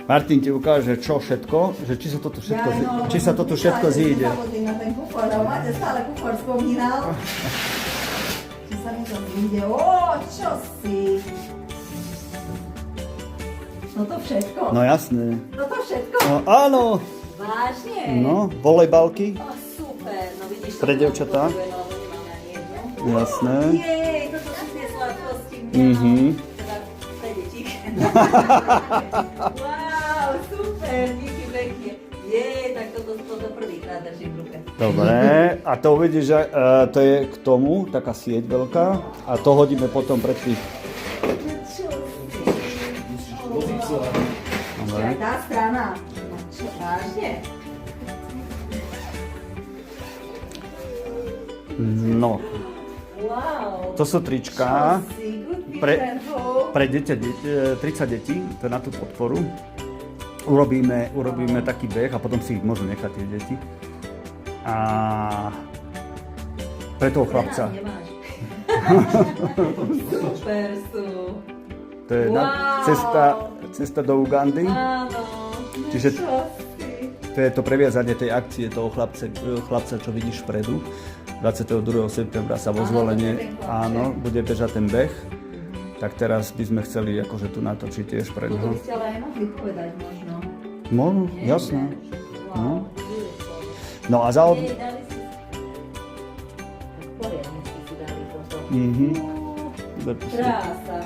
Martin ti ukáže, čo všetko, že či sa toto všetko, či sa toto všetko zíde. Na ten kufor, ale máte stále kufor spomínal. Či sa mi to zíde. Čo si? No to všetko. No jasné. No to všetko. No áno. Vážne? No, volejbalky. Super, no vidíš. Pre dievčatá. Jasné. Jej, toto sú tie sladkosti. Teda pre deti. Wow, super, díky pekne. Jej, tak toto prvýkrát držím v ruke. Dobre, a to uvidíš, že to je k tomu taká sieť veľká a to hodíme potom pred tých. Dobre. Aj tá strana. Čo, vážne? No, Wow. to sú trička Čo si, good pre, and home. pre 30 detí, to je na tú podporu. Urobíme taký beh a potom si ich môžu nechať tie deti. A pre toho chlapca. Nemáš. Super sú. To je cesta do Ugandy. Áno. Čiže Čo si? to je to previazanie tej akcie toho chlapca, čo vidíš vpredu. 22. septembra sa vo Zvolenie, áno, bude bežať ten beh. Tak teraz by sme chceli akože tu natočiť tiež pre To neho. by ste ale aj mohli povedať možno. Možno, jasné. Wow. No a za Jej, dali si... Tak poriadne si dali toto. Krása.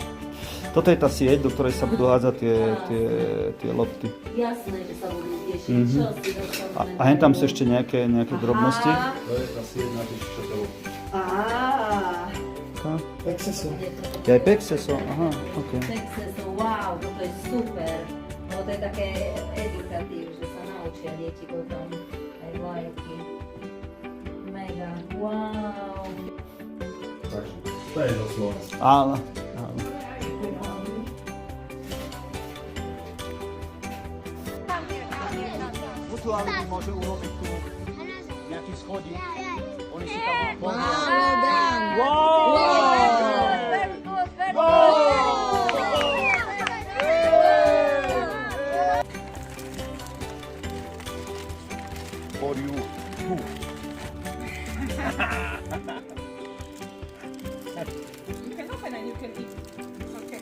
Toto je tá sieť, do ktorej sa budú hádzať tie lopty. Jasné, že sa budú tešiť. Čo si dostaneme? A hen tam sú ešte nejaké drobnosti. To je tá sieť na tých šotových. Exceso. Je aj Pexeso, aha, ok. Texaso, wow, toto je super. Lebo to je také edukatív, že sa naučia deti potom aj vlajky. Mega, wow. Takže to je zo Slovenska. Áno, áno. Virtuálne môže urobiť tu nejaký schodík. Oni si tam Very good, very good. for you too. You can open and you can eat. Okay.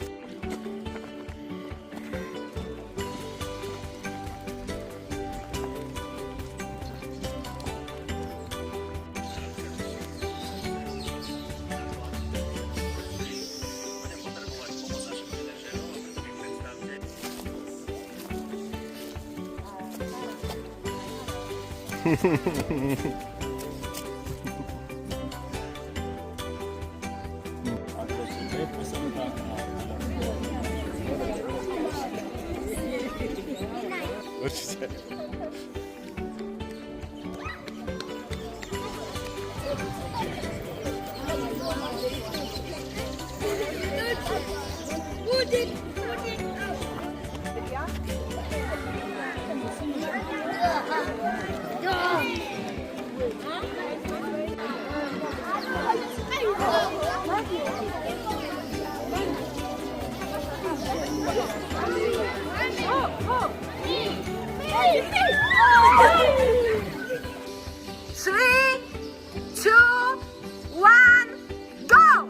Určite. Three, two, one, go!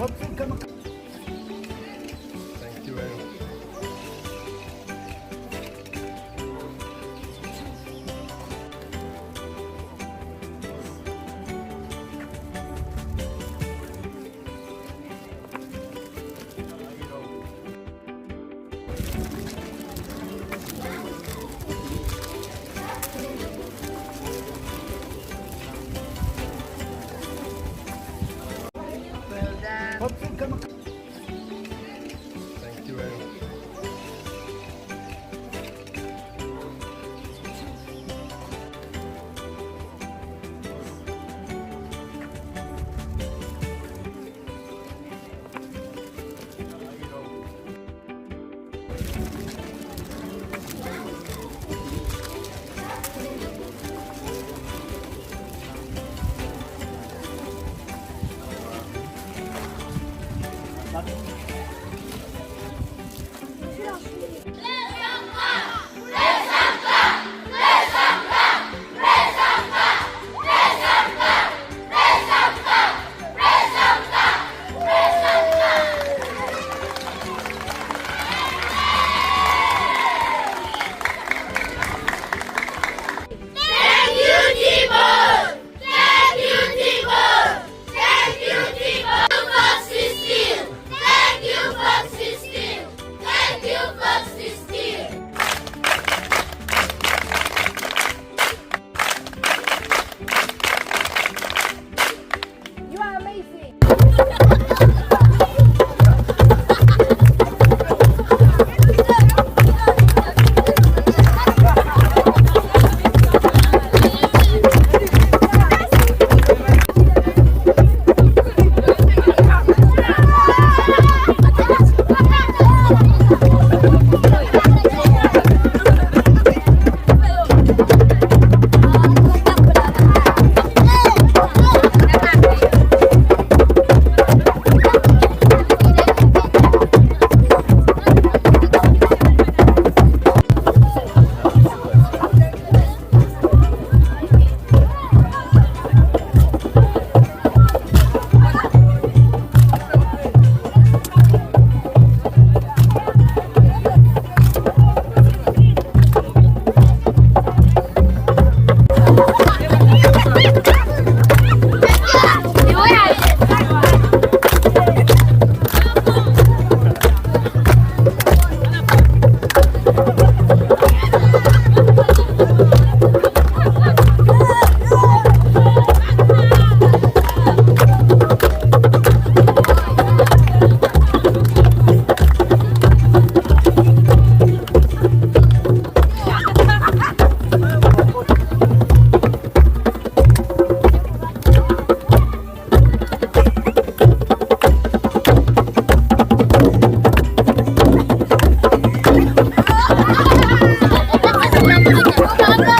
Thank you very much. Thank you very much. Thank you, Timur! Thank you, Timur! Thank you, Timur! Fox 16! Thank you, Fox 16! Thank you, Fox 16! You are amazing.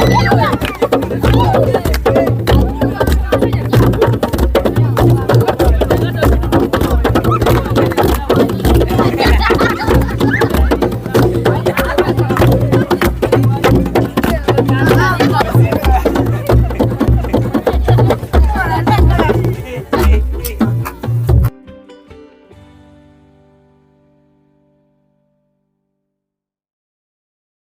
Thank you.